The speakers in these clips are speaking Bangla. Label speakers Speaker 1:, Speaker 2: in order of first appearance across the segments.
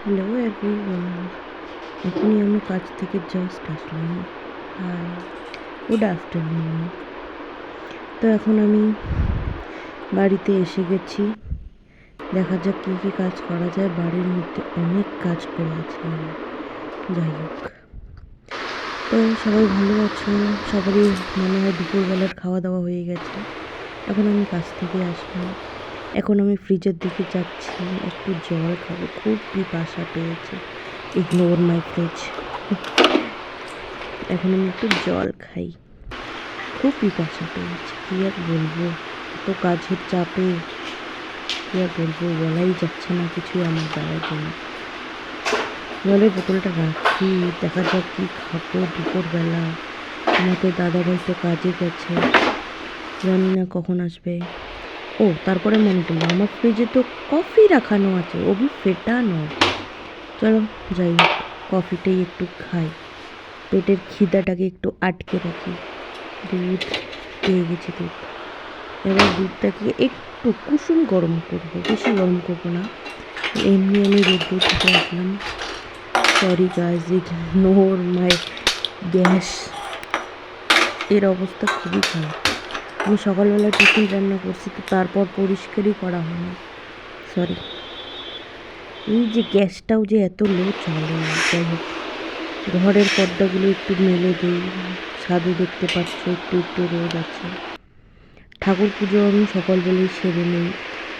Speaker 1: হ্যালো এভরিওয়ান, এখনই আমি কাজ থেকে জাস্ট আসলাম। Hi, good afternoon. তো এখন আমি বাড়িতে এসে গেছি। দেখা যাক কী কী কাজ করা যায়। বাড়ির মধ্যে অনেক কাজ পড়ে আছে আমার। যাই হোক, তো সবাই ভালো আছো? সবারই মনে হয় দুপুরবেলার খাওয়া দাওয়া হয়ে গেছে। এখন আমি কাজ থেকে আসলাম। এখন আমি ফ্রিজের দিকে যাচ্ছি, একটু জল খাবো, খুব পিপাসা পেয়েছে। ইগনোর মাই ফ্রিজ। এখন আমি একটু জল খাই, খুব পিপাসা পেয়েছে। কী আর বলবো, এত কাজের চাপে কী আর বলবো, বলাই যাচ্ছে না কিছুই আমার দ্বারার জন্য। জলের বোতলটা রাখি, দেখা যাক কী খাবো দুপুরবেলা। আমাদের দাদাভাই তো কাজে গেছে, জানি না কখন আসবে। ও, তারপরে মনে করলো আমার ফ্রিজে তো কফি রাখানো আছে, ওভি ফেটানো। চলো যাই হোক, কফিটাই একটু খাই, পেটের খিদাটাকে একটু আটকে রাখি। দুধ পেয়ে গেছি, দুধ। এবার দুধটাকে একটু কুসুম গরম করব, বেশি গরম করবো না। এমনি আমি রোদ্র থেকে আসলাম। Sorry guys, ignore my gas. এর অবস্থা খুবই খারাপ। আমি সকালবেলা টিফিন রান্না করছি, তো তারপর পরিষ্কারই করা হয়নি। সরি। এই যে গ্যাসটাও যে এত লো চলে। যাই হোক, ঘরের পর্দাগুলো একটু মেলে দিই। ছাদে দেখতে পাচ্ছ একটু একটু রোদ আছে। ঠাকুর পুজো আমি সকালবেলায় সেরে নিই,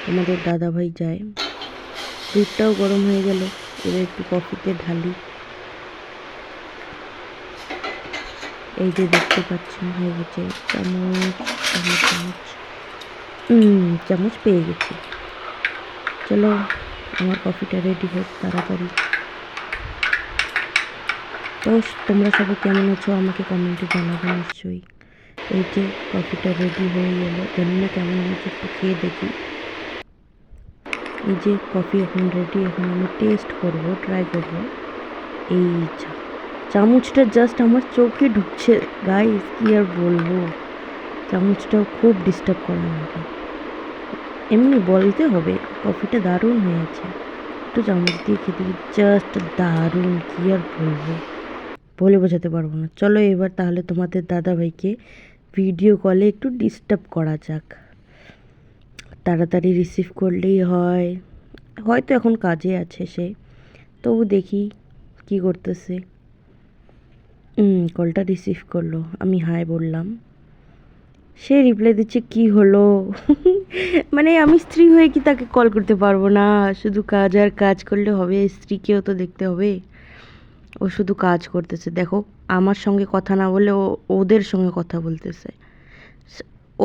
Speaker 1: তোমাদের দাদাভাই যায়। দুধটাও গরম হয়ে গেল, এবার একটু কফিতে ঢালি। এই যে দেখতে পাচ্ছেন হয়ে গেছে। চামচ চামচ চামচ চামচ পেয়ে গেছি। চলো, আমার কফিটা রেডি হোক তাড়াতাড়ি। তো তোমরা সবাই কেমন আছো আমাকে কমেন্টে জানাবো নিশ্চয়ই। এই যে কফিটা রেডি হয়ে গেল, জানি না কেমন হয়েছে, একটু খেয়ে দেখি। এই যে কফি এখন রেডি, এখন আমি টেস্ট করব, ট্রাই করব। এই চামচটা জাস্ট আমার চোখে ঢুকছে গাইস, কি আর বলবো। চামচটাও খুব ডিস্টার্ব করে আমাকে। এমনি বলতে হবে কফিটা দারুণ হয়েছে, একটু চামচ দিয়ে খেতে জাস্ট দারুণ, কি আর বলবো, বলে বোঝাতে পারবো না। চলো এবার তাহলে তোমাদের দাদাভাইকে ভিডিও কলে একটু ডিস্টার্ব করা যাক, তাড়াতাড়ি রিসিভ করলেই হয়। হয়তো এখন কাজে আছে সে, তবু দেখি কি করতেছে। কলটা রিসিভ করলো, আমি হাই বললাম। সে রিপ্লাই দিচ্ছে কি হলো। মানে আমি স্ত্রী হয়ে কি তাকে কল করতে পারবো না? শুধু কাজ আর কাজ করলে হবে? স্ত্রীকেও তো দেখতে হবে। ও শুধু কাজ করতেছে, দেখো আমার সঙ্গে কথা না বলে ও ওদের সঙ্গে কথা বলতেছে।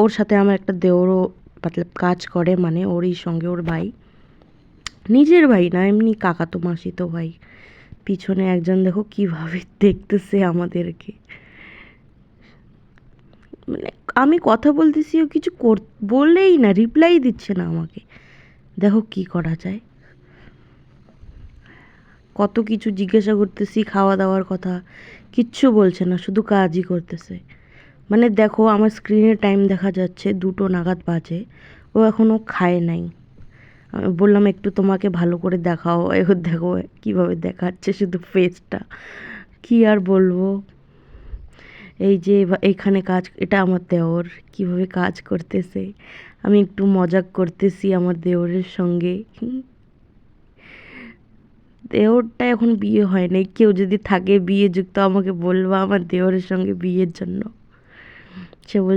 Speaker 1: ওর সাথে আমার একটা দেওরও মতলব কাজ করে, মানে ওরই সঙ্গে, ওর ভাই, নিজের ভাই না, এমনি কাকাতো মাসিতো ভাই। পিছনে একজন দেখো কিভাবে দেখতেছে আমাদেরকে। মানে আমি কথা বলতেছি, ও কিছু বললেই না, রিপ্লাই দিচ্ছে না আমাকে। দেখো কি করা যায়। কত কিছু জিজ্ঞাসা করতেছি, খাওয়া দাওয়ার কথা, কিচ্ছু বলছে না, শুধু কাজই করতেছে। মানে দেখো আমার স্ক্রিনে টাইম দেখা যাচ্ছে 2টো নাগাদ বাজে, ও এখনও খায় নাই। আমি বললাম একটু তোমাকে ভালো করে দেখাও, এখন দেখো কীভাবে দেখাচ্ছে শুধু ফেসটা, কি আর বলবো। এই যে এইখানে কাজ, এটা আমার দেওর কীভাবে কাজ করতেছে, আমি একটু মজাক করতেছি আমার দেওরের সঙ্গে। দেওরটা এখন বিয়ে হয় নাই, কেউ যদি থাকে বিয়ে যুক্ত আমাকে বলবা আমার দেওরের সঙ্গে বিয়ের জন্য। সে বল